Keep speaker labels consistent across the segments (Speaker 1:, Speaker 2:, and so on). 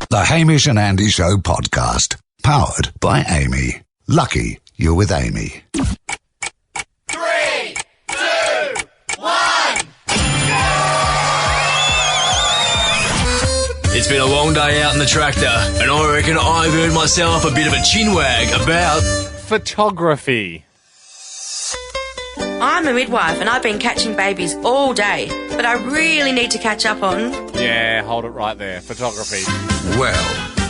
Speaker 1: The Hamish and Andy Show podcast. Powered by Amy. Lucky you're with Amy.
Speaker 2: 3, 2, 1.
Speaker 3: It's been a long day out in the tractor, and I reckon I've earned myself a bit of a chinwag about
Speaker 4: photography.
Speaker 5: I'm a midwife and I've been catching babies all day, but I really need to catch up on...
Speaker 4: Yeah, hold it right there. Photography.
Speaker 1: Well,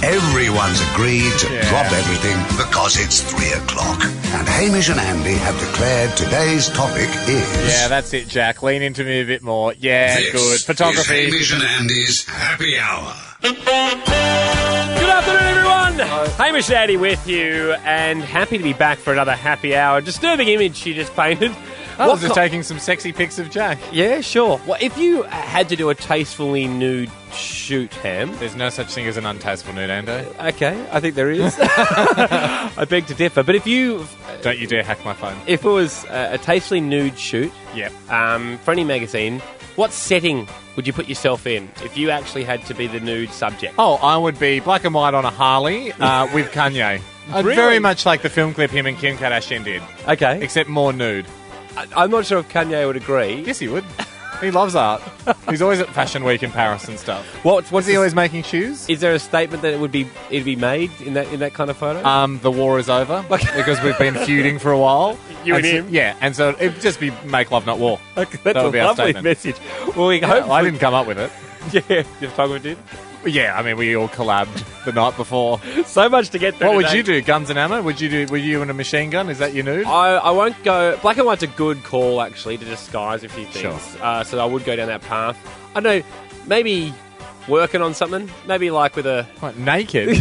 Speaker 1: everyone's agreed to drop everything because it's 3 o'clock. And Hamish and Andy have declared today's topic is...
Speaker 4: Yeah, that's it, Jack. Lean into me a bit more. Yeah,
Speaker 1: This
Speaker 4: good. Photography.
Speaker 1: is Hamish and Andy's Happy Hour.
Speaker 6: Good afternoon, everyone. Hamish and Andy with you, and happy to be back for another happy hour. Disturbing image you just painted.
Speaker 4: I was just taking some sexy pics of Jack.
Speaker 6: Yeah, sure. Well, if you had to do a tastefully nude shoot, Ham...
Speaker 4: There's no such thing as an untasteful nude, Ando.
Speaker 6: Okay, I think there is. I beg to differ. But if you...
Speaker 4: Don't you dare hack my phone.
Speaker 6: If it was a tastefully nude shoot,
Speaker 4: Yep.
Speaker 6: for any magazine, what setting would you put yourself in if you actually had to be the nude subject?
Speaker 4: Oh, I would be black and white on a Harley with Kanye.
Speaker 6: Really?
Speaker 4: Very much like the film clip him and Kim Kardashian did,
Speaker 6: Okay.
Speaker 4: except more nude.
Speaker 6: I'm not sure if Kanye would agree.
Speaker 4: Yes, he would. He loves art. He's always at Fashion Week in Paris and stuff.
Speaker 6: What's
Speaker 4: He always making shoes.
Speaker 6: Is there a statement that it'd be made in that kind of photo?
Speaker 4: The war is over because we've been feuding for a while.
Speaker 6: You and
Speaker 4: so,
Speaker 6: him?
Speaker 4: Yeah, and so it'd just be make love, not war.
Speaker 6: Okay,
Speaker 4: That
Speaker 6: that's
Speaker 4: would
Speaker 6: a
Speaker 4: be our
Speaker 6: lovely
Speaker 4: statement.
Speaker 6: message. Well, we
Speaker 4: Yeah,
Speaker 6: hope
Speaker 4: I didn't come up with it.
Speaker 6: Yeah, the photographer did.
Speaker 4: Yeah, I mean, we all collabed the night before.
Speaker 6: So much to get through.
Speaker 4: What would
Speaker 6: today.
Speaker 4: you do? Guns and ammo? Were you in a machine gun? Is that your nude?
Speaker 6: I won't go. Black and white's a good call actually to disguise a few things.
Speaker 4: Sure.
Speaker 6: So I would go down that path. I don't know, maybe working on something. Maybe like with a
Speaker 4: What, naked?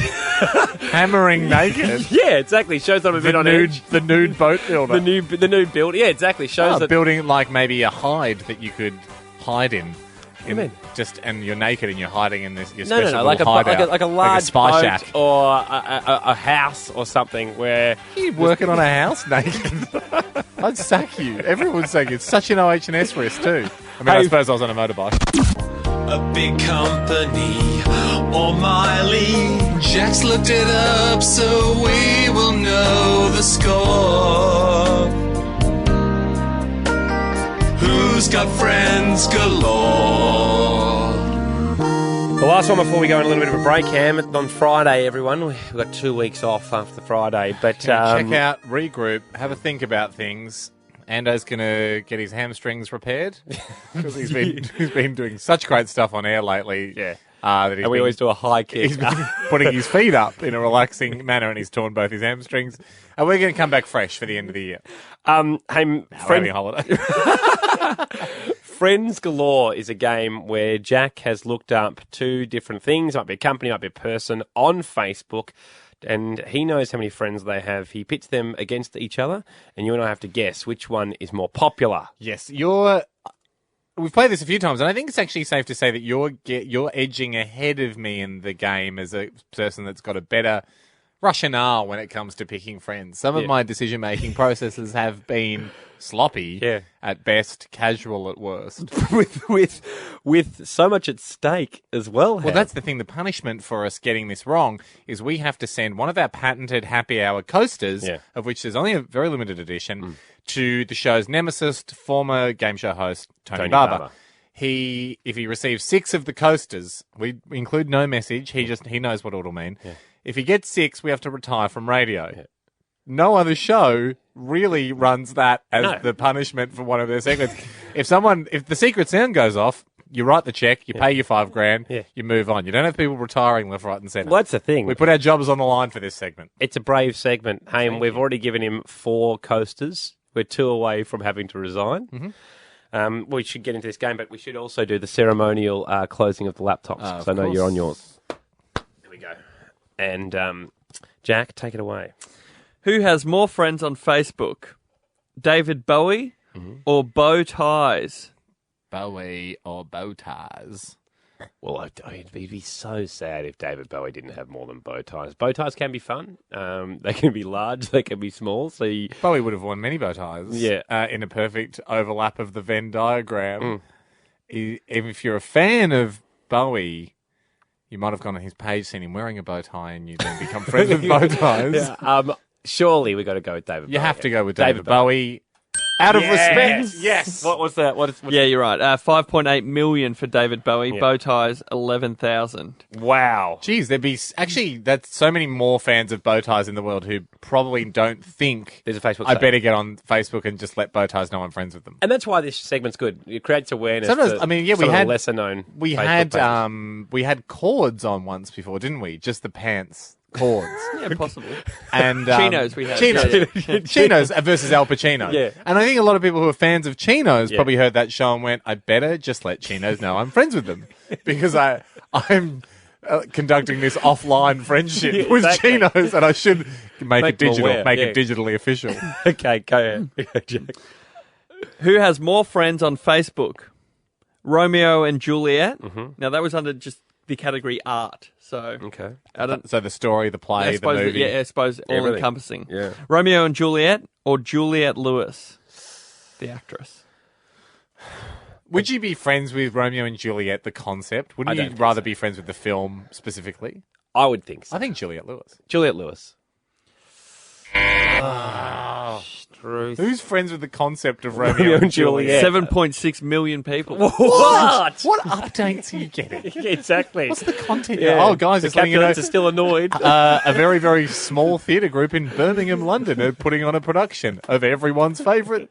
Speaker 4: Hammering naked?
Speaker 6: yeah, exactly. Shows that I'm a bit on edge.
Speaker 4: The nude boat builder.
Speaker 6: The nude build. Yeah, exactly. Shows that.
Speaker 4: Building like maybe a hide that you could hide in.
Speaker 6: What do you mean?
Speaker 4: And you're naked and you're hiding in this your
Speaker 6: No,
Speaker 4: special
Speaker 6: like a
Speaker 4: little hideout.
Speaker 6: like a large
Speaker 4: spy
Speaker 6: boat
Speaker 4: shack.
Speaker 6: or a house or something where
Speaker 4: You working on a house naked? I'd sack you. Everyone's saying it's such an OH&S risk too. I mean, I
Speaker 6: Hey.
Speaker 4: suppose I was on a motorbike.
Speaker 3: a big company or Miley. Jack's looked it up, so we will know the score. Who's got friends galore?
Speaker 6: the last one before we go on a little bit of a break, Cam, on Friday, everyone. We've got 2 weeks off after Friday, but
Speaker 4: Check out, regroup, have a think about things. Ando's going to get his hamstrings repaired because he's been doing such great stuff on air lately.
Speaker 6: Yeah.
Speaker 4: That
Speaker 6: and we always do a high kick.
Speaker 4: He's been putting his feet up in a relaxing manner, and he's torn both his hamstrings. And we're going to come back fresh for the end of the year.
Speaker 6: Hey,
Speaker 4: Friendly holiday.
Speaker 6: Friends Galore is a game where Jack has looked up 2 different things, might be a company, might be a person, on Facebook, and he knows how many friends they have. He pits them against each other, and you and I have to guess which one is more popular.
Speaker 4: Yes, we've played this a few times, and I think it's actually safe to say that you're edging ahead of me in the game as a person that's got a better rationale when it comes to picking friends. Some of my decision-making processes have been sloppy at best, casual at worst.
Speaker 6: with so much at stake as well.
Speaker 4: Well, that's the thing. The punishment for us getting this wrong is we have to send one of our patented happy hour coasters, of which there's only a very limited edition, to the show's nemesis, former game show host, Tony Barber. If he receives 6 of the coasters, we include no message. He knows what it'll mean. Yeah. If he gets 6, we have to retire from radio. Yeah. No other show really runs that as the punishment for one of their segments. If the secret sound goes off, you write the check, you pay your $5,000, you move on. You don't have people retiring left, right, and centre.
Speaker 6: Well, that's the thing.
Speaker 4: We put our jobs on the line for this segment.
Speaker 6: It's a brave segment. Hey, and we've already given him 4 coasters. We're 2 away from having to resign. Mm-hmm. We should get into this game, but we should also do the ceremonial closing of the laptops, because I know you're on yours. There we go. And Jack, take it away.
Speaker 7: Who has more friends on Facebook, David Bowie or bow ties?
Speaker 4: Bowie or bow ties?
Speaker 6: Well, it'd be so sad if David Bowie didn't have more than bow ties. Bow ties can be fun. They can be large, they can be small. So
Speaker 4: Bowie would have worn many bow ties. Yeah, in a perfect overlap of the Venn diagram. If you're a fan of Bowie, You might have gone on his page, seen him wearing a bow tie, and you then become friends with bow ties.
Speaker 6: Yeah. Surely we got to go with David Bowie.
Speaker 4: You have to go with David Bowie. Out of respect. Yes.
Speaker 6: What was that?
Speaker 7: Yeah, you're right. 5.8 million for David Bowie.
Speaker 6: Yeah.
Speaker 7: Bow ties, 11,000.
Speaker 6: Wow.
Speaker 4: Geez, that's so many more fans of bow ties in the world who probably don't think
Speaker 6: There's a Facebook
Speaker 4: I
Speaker 6: site.
Speaker 4: better get on Facebook and just let bow ties know I'm friends with them.
Speaker 6: And that's why this segment's good. It creates awareness.
Speaker 4: Sometimes-
Speaker 6: for
Speaker 4: I mean, yeah, we
Speaker 6: some of the
Speaker 4: had-
Speaker 6: lesser known.
Speaker 4: We had cords on once before, didn't we? Just the pants cords.
Speaker 7: Yeah, possibly.
Speaker 4: And
Speaker 7: Chinos we had.
Speaker 4: Chinos.
Speaker 7: Yeah.
Speaker 4: Chinos versus Al Pacino.
Speaker 6: Yeah.
Speaker 4: And I think a lot of people who are fans of Chinos
Speaker 6: Yeah.
Speaker 4: probably heard that show and went, I better just let Chinos know I'm friends with them because I'm conducting this offline friendship with
Speaker 6: exactly.
Speaker 4: Chinos and I should make it
Speaker 6: them
Speaker 4: digital,
Speaker 6: aware,
Speaker 4: make
Speaker 6: yeah.
Speaker 4: it digitally official.
Speaker 6: Okay, go ahead. Jack.
Speaker 7: Who has more friends on Facebook? Romeo and Juliet. Now, that was under just the category art. So,
Speaker 6: Okay.
Speaker 7: I don't...
Speaker 4: So the story, the play,
Speaker 7: I
Speaker 4: the
Speaker 7: suppose,
Speaker 4: movie.
Speaker 7: I suppose all
Speaker 6: Everything.
Speaker 7: encompassing.
Speaker 6: Yeah.
Speaker 7: Romeo and Juliet or Juliette Lewis, the actress.
Speaker 4: Would you be friends with Romeo and Juliet, the concept? Wouldn't
Speaker 6: I
Speaker 4: you
Speaker 6: don't think
Speaker 4: rather
Speaker 6: so.
Speaker 4: be friends with the film specifically?
Speaker 6: I would think so.
Speaker 4: I think Juliette Lewis.
Speaker 6: Juliette Lewis.
Speaker 7: Truth.
Speaker 4: Who's friends with the concept of Romeo,
Speaker 6: and
Speaker 4: and Juliet?
Speaker 6: Juliet.
Speaker 7: 7.6 million people.
Speaker 6: What?
Speaker 4: What updates are you getting?
Speaker 6: Exactly.
Speaker 4: What's the content?
Speaker 6: Yeah.
Speaker 4: Oh, guys,
Speaker 6: the
Speaker 4: just letting you know,
Speaker 6: calculators are still annoyed.
Speaker 4: a very, very small theatre group in Birmingham, London, are putting on a production of everyone's favourite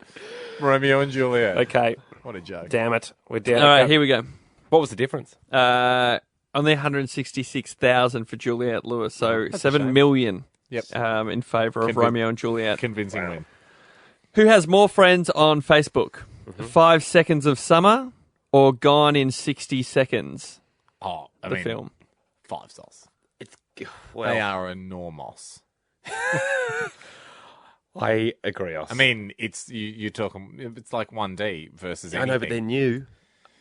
Speaker 4: Romeo and Juliet.
Speaker 6: Okay.
Speaker 4: What a joke.
Speaker 6: Damn it. We're down.
Speaker 7: All right, here we go.
Speaker 6: What was the difference?
Speaker 7: Only 166,000 for Juliette Lewis, so
Speaker 4: a
Speaker 7: 7
Speaker 4: shame.
Speaker 7: million
Speaker 4: Yep.
Speaker 7: in favour of Romeo and Juliet.
Speaker 4: Convincing win.
Speaker 7: Who has more friends on Facebook? 5 Seconds of Summer or Gone in 60 Seconds?
Speaker 4: Oh, I
Speaker 7: The
Speaker 4: mean,
Speaker 7: film.
Speaker 4: 5 stars.
Speaker 6: It's
Speaker 4: They
Speaker 6: well.
Speaker 4: are enormous.
Speaker 6: I agree.
Speaker 4: I mean, you're talking. It's like 1D versus
Speaker 6: I
Speaker 4: anything.
Speaker 6: know, but they're new.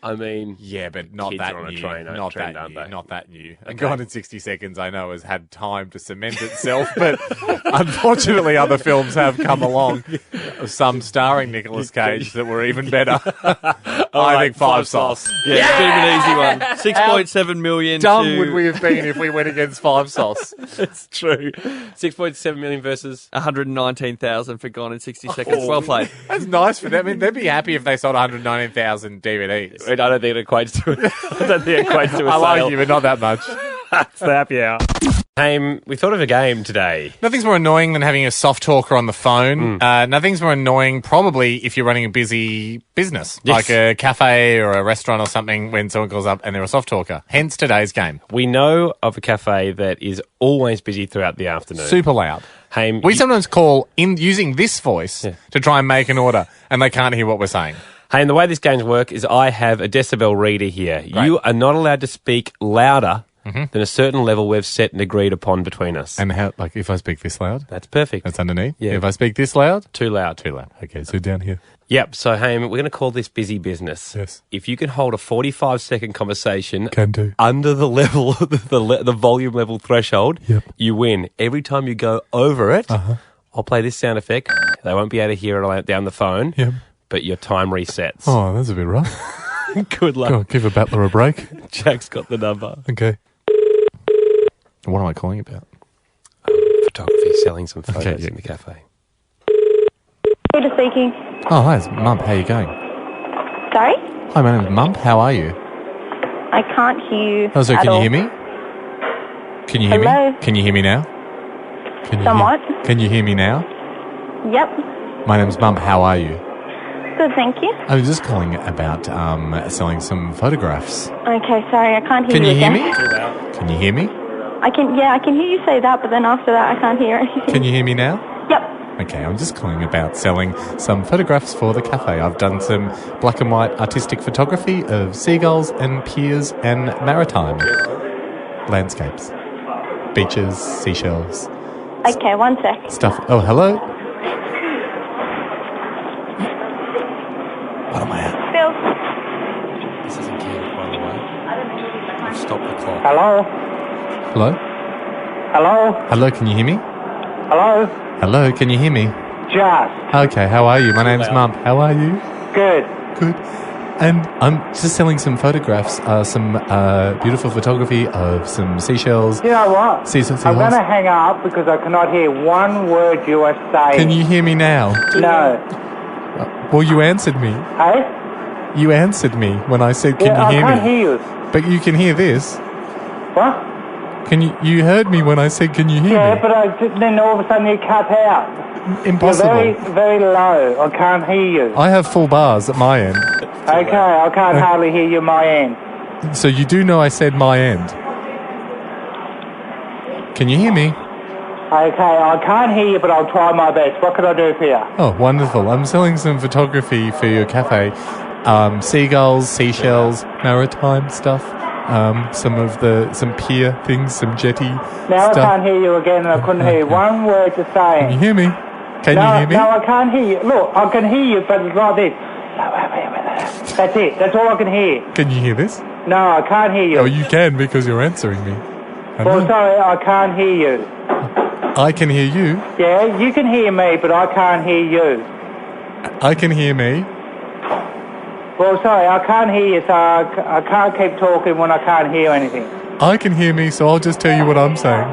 Speaker 6: I mean,
Speaker 4: Yeah, but not
Speaker 6: Kids
Speaker 4: that
Speaker 6: are on a
Speaker 4: new.
Speaker 6: trend,
Speaker 4: Not that
Speaker 6: aren't
Speaker 4: new.
Speaker 6: they?
Speaker 4: Not that new. And Gone in 60 Seconds, I know, has had time to cement itself, but unfortunately, other films have come along. Some starring Nicolas Cage that were even better. I think 5 stars.
Speaker 7: Yeah, it's a bit of an easy one. 6.7 million
Speaker 4: Dumb
Speaker 7: to
Speaker 4: would we have been if we went against 5 stars?
Speaker 6: it's true. 6.7 million versus.
Speaker 7: 119,000 for Gone in 60 Seconds. Well played.
Speaker 4: That's nice for them. I mean, they'd be happy if they sold 119,000 DVDs.
Speaker 6: I don't think it equates to it. I don't think it equates to a
Speaker 4: I
Speaker 6: sale.
Speaker 4: like you, but not that much.
Speaker 6: It's the happy hour. Hey, we thought of a game today.
Speaker 4: Nothing's more annoying than having a soft talker on the phone. Nothing's more annoying, probably, if you're running a busy business, like a cafe or a restaurant or something, when someone calls up and they're a soft talker. Hence today's game.
Speaker 6: We know of a cafe that is always busy throughout the afternoon.
Speaker 4: Super loud.
Speaker 6: Hey,
Speaker 4: We sometimes call in using this voice to try and make an order, and they can't hear what we're saying.
Speaker 6: Hey, and the way these games work is I have a decibel reader here. You are not allowed to speak louder than a certain level we've set and agreed upon between us.
Speaker 4: And how, like, if I speak this loud,
Speaker 6: That's perfect.
Speaker 4: that's underneath.
Speaker 6: Yeah.
Speaker 4: If I speak this loud,
Speaker 6: Too loud.
Speaker 4: too loud. Okay, so down here.
Speaker 6: Yep. So, Haim, we're going to call this busy business.
Speaker 4: Yes.
Speaker 6: If you can hold a 45-second conversation
Speaker 4: Can do.
Speaker 6: under the level, the volume level threshold,
Speaker 4: Yep.
Speaker 6: you win. Every time you go over it, I'll play this sound effect. They won't be able to hear it down the phone,
Speaker 4: Yep.
Speaker 6: but your time resets.
Speaker 4: Oh, that's a bit rough.
Speaker 6: Good luck.
Speaker 4: Go on, give a battler a break.
Speaker 6: Jack's got the number.
Speaker 4: Okay. What am I calling about?
Speaker 6: Photography, selling some photos
Speaker 4: Okay, yeah.
Speaker 6: in the cafe.
Speaker 8: Peter speaking.
Speaker 4: Oh, hi, it's Mump. How you going?
Speaker 8: Sorry?
Speaker 4: Hi, my name's Mump. How are you?
Speaker 8: I can't hear you.
Speaker 4: Oh, so
Speaker 8: at
Speaker 4: can you
Speaker 8: all.
Speaker 4: hear me? Can you hear
Speaker 8: Hello?
Speaker 4: me? Can you hear me now? Can you
Speaker 8: Somewhat.
Speaker 4: Can you hear me now?
Speaker 8: Yep.
Speaker 4: My name's Mump. How are you?
Speaker 8: Good, thank you.
Speaker 4: I was just calling about selling some photographs.
Speaker 8: Okay, sorry, I can't hear
Speaker 4: Can
Speaker 8: you
Speaker 4: you hear
Speaker 8: again.
Speaker 4: me? Can you hear me?
Speaker 8: I can hear you say that, but then after that I can't hear anything.
Speaker 4: Can you hear me now?
Speaker 8: Yep.
Speaker 4: Okay, I'm just calling about selling some photographs for the cafe. I've done some black and white artistic photography of seagulls and piers and maritime landscapes, beaches, seashells,
Speaker 8: Okay, one sec.
Speaker 4: stuff. Oh, hello? What am I at?
Speaker 8: Phil.
Speaker 6: This isn't Keith, by the way. I've stopped the clock.
Speaker 9: Hello?
Speaker 4: Hello?
Speaker 9: Hello?
Speaker 4: Hello, can you hear me?
Speaker 9: Hello?
Speaker 4: Hello, can you hear me?
Speaker 9: Just.
Speaker 4: Okay, how are you? My name's Mump. How are you?
Speaker 9: Good.
Speaker 4: Good. And I'm just selling some photographs, some beautiful photography of some seashells.
Speaker 9: You know what? I'm going to hang up because I cannot hear one word you are saying.
Speaker 4: Can you hear me now?
Speaker 9: No.
Speaker 4: Well, you answered me.
Speaker 9: Hey?
Speaker 4: You answered me when I said, can you hear me?
Speaker 9: I can't hear you.
Speaker 4: But you can hear this.
Speaker 9: What?
Speaker 4: You heard me when I said, can you hear me?
Speaker 9: Yeah, but then all of a sudden you cut out.
Speaker 4: Impossible.
Speaker 9: You're very, very low. I can't hear you.
Speaker 4: I have full bars at my end.
Speaker 9: Okay, I can't hardly hear you my end.
Speaker 4: So you do know I said my end. Can you hear me?
Speaker 9: Okay, I can't hear you, but I'll try my best. What can I do for you?
Speaker 4: Oh, wonderful. I'm selling some photography for your cafe. Seagulls, seashells, maritime stuff. Some pier things, some jetty
Speaker 9: Now
Speaker 4: stuff.
Speaker 9: I can't hear you again, and I couldn't hear one word you're saying.
Speaker 4: Can you hear me? Can you hear me?
Speaker 9: No, I can't hear you. Look, I can hear you, but it's like this. That's it. That's all I can hear.
Speaker 4: Can you hear this?
Speaker 9: No, I can't hear you.
Speaker 4: Oh, you can because you're answering me.
Speaker 9: Well, sorry, I can't hear you.
Speaker 4: I can hear you.
Speaker 9: Yeah, you can hear me, but I can't hear you.
Speaker 4: I can hear me.
Speaker 9: Well, sorry, I can't hear you, so I can't keep talking when I can't hear anything.
Speaker 4: I can hear me, so I'll just tell you what I'm saying.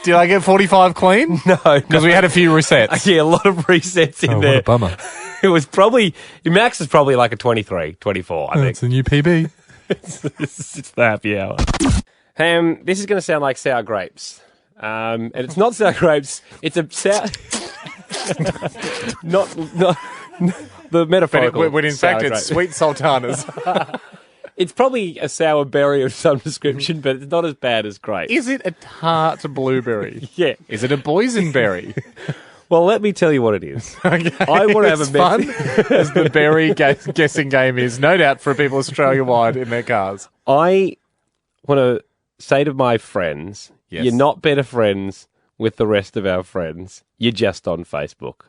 Speaker 4: Did I get 45 clean?
Speaker 6: No.
Speaker 4: Because we had a few resets.
Speaker 6: Yeah, a lot of resets in there.
Speaker 4: What a bummer.
Speaker 6: It was probably, max is probably like a 23, 24, I think.
Speaker 4: It's a new PB.
Speaker 6: It's the happy hour. This is going to sound like sour grapes. And it's not sour grapes, it's a sour... not the metaphorical.
Speaker 4: When in fact it's sweet sultanas.
Speaker 6: It's probably a sour berry of some description, but it's not as bad as grape.
Speaker 4: Is it a tart blueberry?
Speaker 6: Yeah.
Speaker 4: Is it a boysenberry?
Speaker 6: Well, let me tell you what it is.
Speaker 4: Okay.
Speaker 6: I want to have a
Speaker 4: fun as the berry guessing game is, no doubt, for people Australia-wide in their cars.
Speaker 6: I want to say to my friends, You're not better friends with the rest of our friends. You're just on Facebook.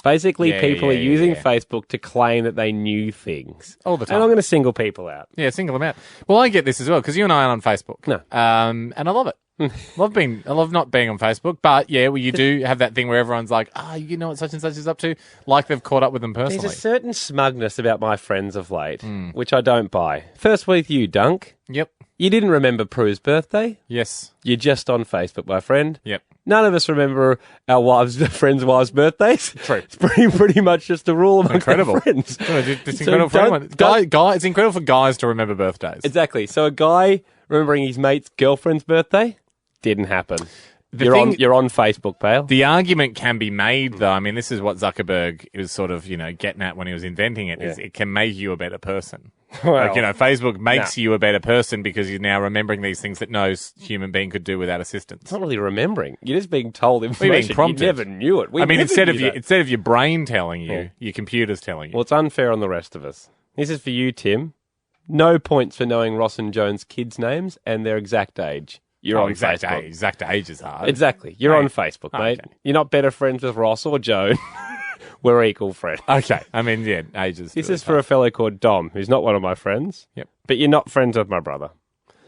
Speaker 6: Basically, people are using Facebook to claim that they knew things.
Speaker 4: All the time.
Speaker 6: And I'm going to single people out.
Speaker 4: Yeah, single them out. Well, I get this as well, because you and I aren't on Facebook.
Speaker 6: No.
Speaker 4: And I love it. I love not being on Facebook, but you do have that thing where everyone's like, you know what such and such is up to, like they've caught up with them personally.
Speaker 6: There's a certain smugness about my friends of late, which I don't buy. First with you, Dunk.
Speaker 4: Yep.
Speaker 6: You didn't remember Prue's birthday.
Speaker 4: Yes.
Speaker 6: You're just on Facebook, my friend.
Speaker 4: Yep.
Speaker 6: None of us remember our friends' wives' birthdays.
Speaker 4: True.
Speaker 6: It's pretty much just a rule amongst our friends.
Speaker 4: It's incredible for anyone. It's incredible for guys to remember birthdays.
Speaker 6: Exactly. So a guy remembering his mate's girlfriend's birthday didn't happen. You're on Facebook, pal.
Speaker 4: The argument can be made, though. I mean, this is what Zuckerberg was sort of, getting at when he was inventing it. Is it can make you a better person.
Speaker 6: Well,
Speaker 4: Facebook makes you a better person because you're now remembering these things that no human being could do without assistance.
Speaker 6: It's not really remembering. You're just being told information.
Speaker 4: You're being prompted.
Speaker 6: You never knew it.
Speaker 4: Instead of your brain telling you, your computer's telling you.
Speaker 6: Well, it's unfair on the rest of us. This is for you, Tim. No points for knowing Ross and Joan's kids' names and their exact age. You're on Facebook.
Speaker 4: Exact age is hard.
Speaker 6: Exactly. You're on Facebook, mate.
Speaker 4: Okay.
Speaker 6: You're not better friends with Ross or Joan. We're equal friends.
Speaker 4: Okay. I mean, ages.
Speaker 6: This is for a fellow called Dom, who's not one of my friends.
Speaker 4: Yep.
Speaker 6: But you're not friends with my brother.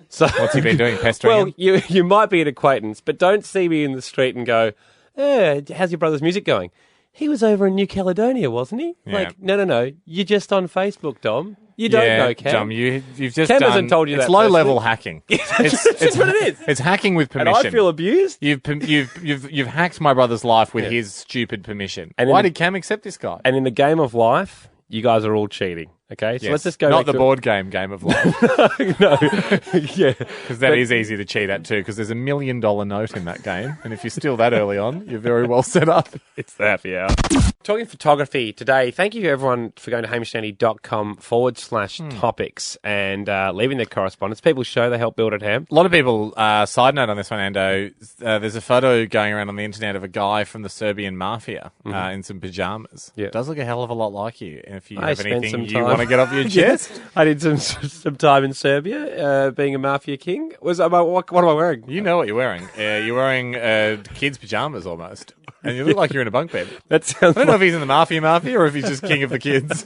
Speaker 6: So
Speaker 4: what's he been doing? Pestering
Speaker 6: him? You might be an acquaintance, but don't see me in the street and go, how's your brother's music going? He was over in New Caledonia, wasn't he?
Speaker 4: Yeah.
Speaker 6: Like, no. You're just on Facebook, Dom. You don't know, Cam.
Speaker 4: Dom, you've just
Speaker 6: Cam
Speaker 4: done...
Speaker 6: hasn't told you
Speaker 4: it's
Speaker 6: that.
Speaker 4: It's low-level hacking.
Speaker 6: It's what it is.
Speaker 4: It's hacking with permission.
Speaker 6: And I feel abused.
Speaker 4: You've hacked my brother's life with his stupid permission.
Speaker 6: And
Speaker 4: why did Cam accept this guy?
Speaker 6: And in the game of life, you guys are all cheating. Okay, so let's just go.
Speaker 4: Not the board game of life.
Speaker 6: No, yeah,
Speaker 4: because that is easy to cheat at too. Because there's $1 million note in that game, and if you steal that early on, you're very well set up.
Speaker 6: It's the happy hour. Talking photography today, thank you everyone for going to hamishandy.com/topics and leaving their correspondence. People show they help build it, Ham.
Speaker 4: A lot of people, side note on this one, Ando, there's a photo going around on the internet of a guy from the Serbian mafia in some pajamas.
Speaker 6: Yeah.
Speaker 4: It does look a hell of a lot like you. And if you
Speaker 6: I
Speaker 4: have
Speaker 6: spent
Speaker 4: anything
Speaker 6: some
Speaker 4: you
Speaker 6: time.
Speaker 4: want to get off your chest.
Speaker 6: I did some time in Serbia, being a mafia king. What am I wearing?
Speaker 4: You know what you're wearing. You're wearing kids' pajamas almost. And you look like you're in a bunk bed.
Speaker 6: That sounds
Speaker 4: I don't know if he's in the mafia or if he's just king of the kids.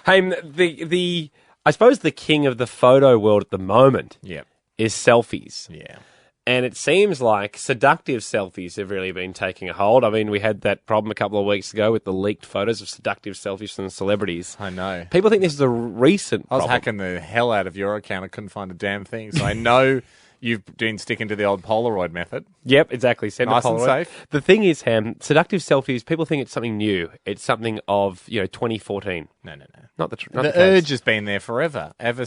Speaker 6: I suppose the king of the photo world at the moment
Speaker 4: Yep.
Speaker 6: is selfies.
Speaker 4: Yeah.
Speaker 6: And it seems like seductive selfies have really been taking a hold. I mean, we had that problem a couple of weeks ago with the leaked photos of seductive selfies from celebrities.
Speaker 4: I know.
Speaker 6: People think this is a recent
Speaker 4: I was
Speaker 6: problem.
Speaker 4: hacking the hell out of your account. I couldn't find a damn thing. So I know you've been sticking to the old Polaroid method.
Speaker 6: Yep, exactly. Send
Speaker 4: nice
Speaker 6: a Polaroid.
Speaker 4: and safe.
Speaker 6: The thing is, Ham, seductive selfies, people think it's something new. It's something of, 2014.
Speaker 4: No.
Speaker 6: Not the
Speaker 4: The urge has been there forever. Ever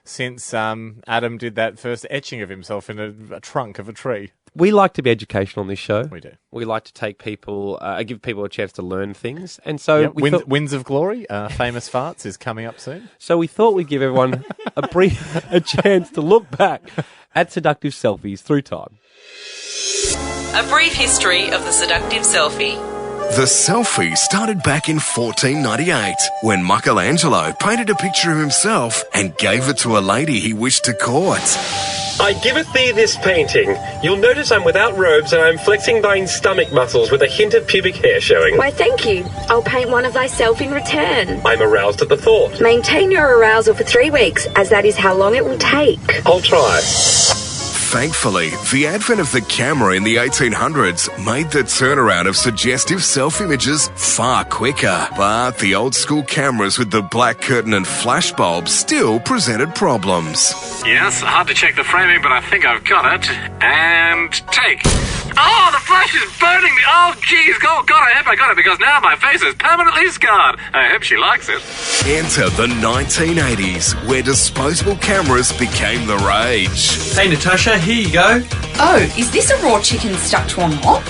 Speaker 4: since Adam did that first etching of himself in a trunk of a tree.
Speaker 6: We like to be educational on this show.
Speaker 4: We do.
Speaker 6: We like to take people, give people a chance to learn things. And so
Speaker 4: Winds of Glory, Famous Farts, is coming up soon.
Speaker 6: So we thought we'd give everyone a chance to look back at seductive selfies through time.
Speaker 10: A brief history of the seductive selfie.
Speaker 11: The selfie started back in 1498 when Michelangelo painted a picture of himself and gave it to a lady he wished to court.
Speaker 12: I giveth thee this painting. You'll notice I'm without robes and I'm flexing thine stomach muscles with a hint of pubic hair showing.
Speaker 13: Why, thank you. I'll paint one of thyself in return.
Speaker 12: I'm aroused at the thought.
Speaker 13: Maintain your arousal for 3 weeks, as that is how long it will take.
Speaker 12: I'll try.
Speaker 11: Thankfully, the advent of the camera in the 1800s made the turnaround of suggestive self-images far quicker. But the old-school cameras with the black curtain and flashbulbs still presented problems.
Speaker 14: Yes, hard to check the framing, but I think I've got it. And take. Oh, the flash is burning me. Oh, geez. Oh, God, I hope I got it, because now my face is permanently scarred. I hope she likes it.
Speaker 11: Enter the 1980s, where disposable cameras became the rage.
Speaker 7: Hey, Natasha, here you go.
Speaker 5: Oh, is this a raw chicken stuck to a mop?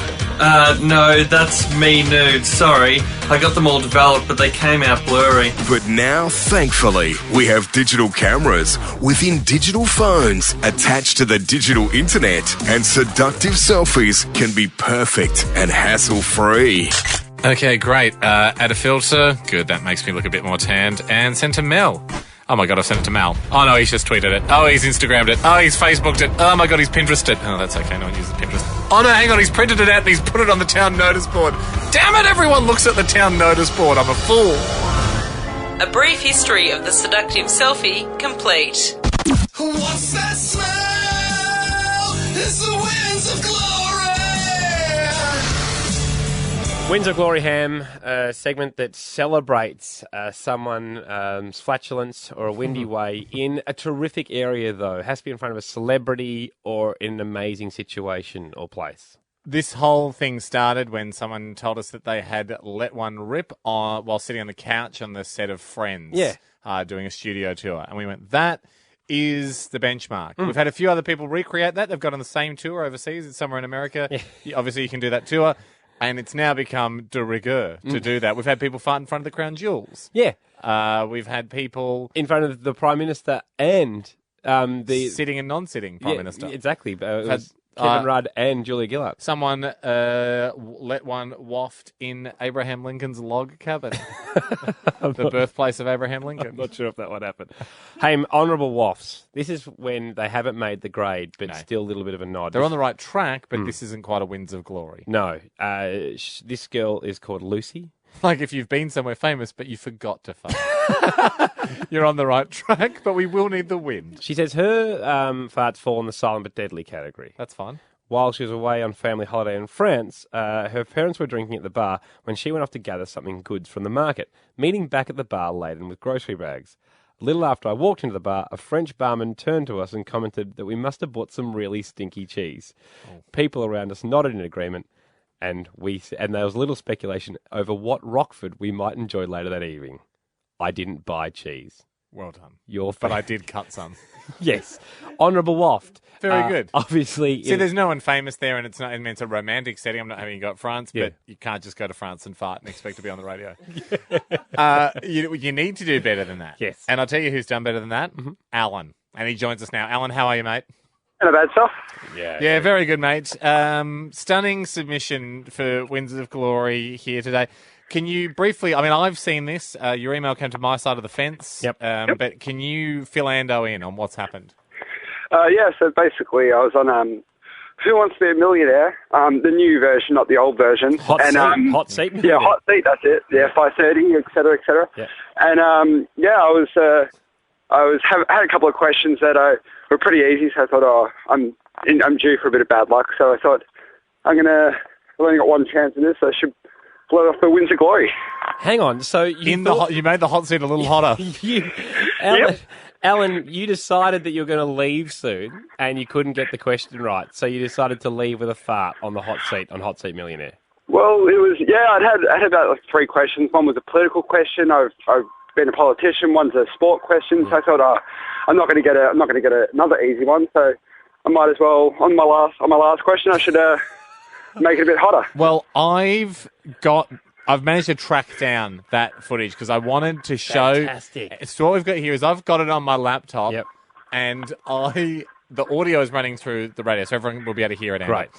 Speaker 7: No, that's me nude. Sorry. I got them all developed, but they came out blurry.
Speaker 11: But now, thankfully, we have digital cameras within digital phones attached to the digital internet, and seductive selfies can be perfect and hassle-free.
Speaker 14: Okay, great. Add a filter. Good, that makes me look a bit more tanned. And send to Mel. Oh my God, I've sent it to Mal. Oh no, he's just tweeted it. Oh, he's Instagrammed it. Oh, he's Facebooked it. Oh my God, he's Pinterested it. Oh, that's okay, no one uses Pinterest. Oh no, hang on, he's printed it out and he's put it on the town notice board. Damn it, everyone looks at the town notice board. I'm a fool.
Speaker 10: A brief history of the seductive selfie complete.
Speaker 2: What's that smell? It's the winds of glory.
Speaker 6: Winds of Glory, Ham, a segment that celebrates someone's flatulence or a windy way in a terrific area, though. It has to be in front of a celebrity or in an amazing situation or place.
Speaker 4: This whole thing started when someone told us that they had let one rip while sitting on the couch on the set of Friends.
Speaker 6: Yeah.
Speaker 4: Doing a studio tour. And we went, that is the benchmark. We've had a few other people recreate that. They've got on the same tour overseas. It's somewhere in America. Yeah. Obviously, you can do that tour. And it's now become de rigueur to do that. We've had people fight in front of the Crown Jewels.
Speaker 6: Yeah.
Speaker 4: We've had people
Speaker 6: in front of the Prime Minister and the
Speaker 4: sitting and non-sitting Prime Minister.
Speaker 6: Exactly. It was Kevin Rudd and Julia Gillard.
Speaker 4: Someone let one waft in Abraham Lincoln's log cabin, the birthplace of Abraham Lincoln.
Speaker 6: I'm not sure if that would happen. Hey, honourable wafts. This is when they haven't made the grade, but still a little bit of a nod.
Speaker 4: They're on the right track, but this isn't quite a Winds of Glory.
Speaker 6: No. This girl is called Lucy.
Speaker 4: Like if you've been somewhere famous, but you forgot to fart. You're on the right track, but we will need the wind.
Speaker 6: She says her farts fall in the silent but deadly category.
Speaker 4: That's fine.
Speaker 6: While she was away on family holiday in France, her parents were drinking at the bar when she went off to gather something goods from the market, meeting back at the bar laden with grocery bags. A little after I walked into the bar, a French barman turned to us and commented that we must have bought some really stinky cheese. Oh. People around us nodded in agreement, and there was a little speculation over what Rockford we might enjoy later that evening. I didn't buy cheese.
Speaker 4: Well done.
Speaker 6: But
Speaker 4: I did cut some.
Speaker 6: Yes. Honourable waft.
Speaker 4: Very good.
Speaker 6: Obviously.
Speaker 4: See, there's no one famous there, and it's not. I mean, it's a romantic setting. I'm not having you go to France, but you can't just go to France and fart and expect to be on the radio. You need to do better than that.
Speaker 6: Yes.
Speaker 4: And I'll tell you who's done better than that. Alan. And he joins us now. Alan, how are you, mate?
Speaker 15: Not bad stuff.
Speaker 4: Yeah, very good, mate. Stunning submission for Winds of Glory here today. Can you briefly, I mean, I've seen this. Your email came to my side of the fence.
Speaker 6: Yep.
Speaker 4: But can you fill Ando in on what's happened?
Speaker 15: So basically I was on Who Wants to Be a Millionaire, the new version, not the old version.
Speaker 6: Hot seat.
Speaker 15: Yeah, hot seat, that's it. Yeah, 5:30, et cetera, et cetera.
Speaker 6: Yeah.
Speaker 15: And, I was had a couple of questions that were pretty easy, so I thought, I'm due for a bit of bad luck. So I thought, I've only got one chance in this, so I should blow off the winds of glory.
Speaker 6: Hang on, so you
Speaker 4: made the hot seat a little hotter.
Speaker 6: Alan, you decided that you were going to leave soon, and you couldn't get the question right, so you decided to leave with a fart on the hot seat on Hot Seat Millionaire.
Speaker 15: Well, it was I had about 3 questions. One was a political question. I've been a politician. One's a sport question. So I thought, I'm not going to get another easy one. So I might as well on my last question. I should make it a bit hotter.
Speaker 4: Well, I've managed to track down that footage because I wanted to show.
Speaker 6: Fantastic.
Speaker 4: So what we've got here is I've got it on my laptop, and the audio is running through the radio, so everyone will be able to hear it. Andy.
Speaker 6: Right.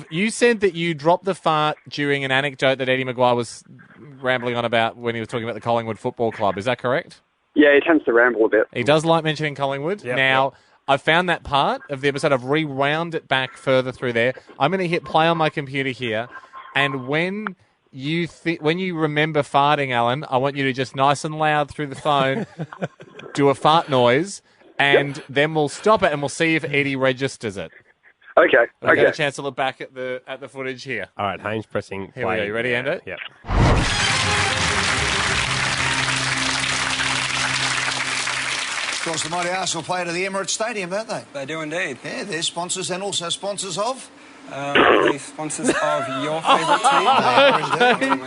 Speaker 4: You said that you dropped the fart during an anecdote that Eddie Maguire was rambling on about when he was talking about the Collingwood Football Club. Is that correct?
Speaker 15: Yeah, he tends to ramble a bit.
Speaker 4: He does like mentioning Collingwood. Now, I found that part of the episode. I've rewound it back further through there. I'm going to hit play on my computer here, and when you remember farting, Alan, I want you to just nice and loud through the phone do a fart noise, and then we'll stop it and we'll see if Eddie registers it.
Speaker 15: Okay.
Speaker 4: I'll get a chance to look back at the footage here.
Speaker 6: All right, Hamish pressing play.
Speaker 4: Here we go. You ready, Ando?
Speaker 6: Yep.
Speaker 1: Of course, the mighty Arsenal play to the Emirates Stadium, don't they?
Speaker 16: They do indeed.
Speaker 1: Yeah, they're sponsors and also sponsors of...
Speaker 16: the sponsors of your favourite team.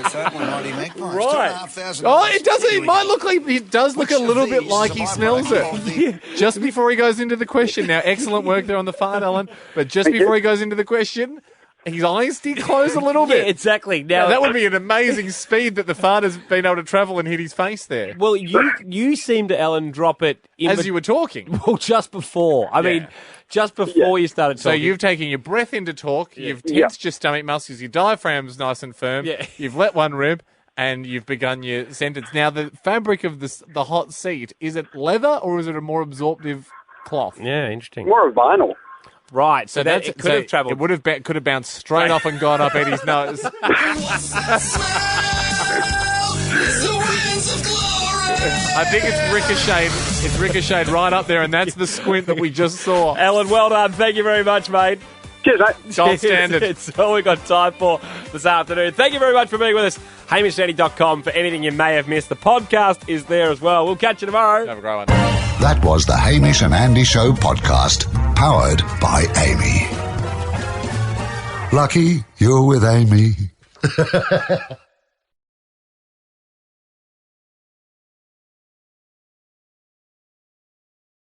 Speaker 4: Right. Oh, it doesn't. It might look like it does look a little bit like he smells it. Just before he goes into the question. Now, excellent work there on the fart, Alan. But just before he goes into the question, his eyes did close a little bit.
Speaker 6: Yeah, exactly. Now
Speaker 4: that would be an amazing speed that the fart has been able to travel and hit his face there.
Speaker 6: Well, you seem to, Alan, drop it
Speaker 4: as you were talking.
Speaker 6: Well, just before. I mean, just before you started talking.
Speaker 4: So you've taken your breath in to talk. You've tensed your stomach muscles. Your diaphragm's nice and firm.
Speaker 6: Yeah.
Speaker 4: You've let one rip. And you've begun your sentence. Now, the fabric of the hot seat, is it leather or is it a more absorptive cloth?
Speaker 6: Yeah, interesting.
Speaker 15: More of vinyl.
Speaker 6: Right, so that it could have travelled.
Speaker 4: It would have could have bounced straight off and gone up Eddie's nose. I think it's ricocheted. It's ricocheted right up there, and that's the squint that we just saw.
Speaker 6: Alan, well done. Thank you very much, mate.
Speaker 15: Cheers, mate.
Speaker 4: Gold standard.
Speaker 6: It's all we got time for this afternoon. Thank you very much for being with us. HamishAndy.com for anything you may have missed. The podcast is there as well. We'll catch you tomorrow.
Speaker 4: Have a great one.
Speaker 1: That was the Hamish and Andy Show podcast, powered by Amy. Lucky you're with Amy.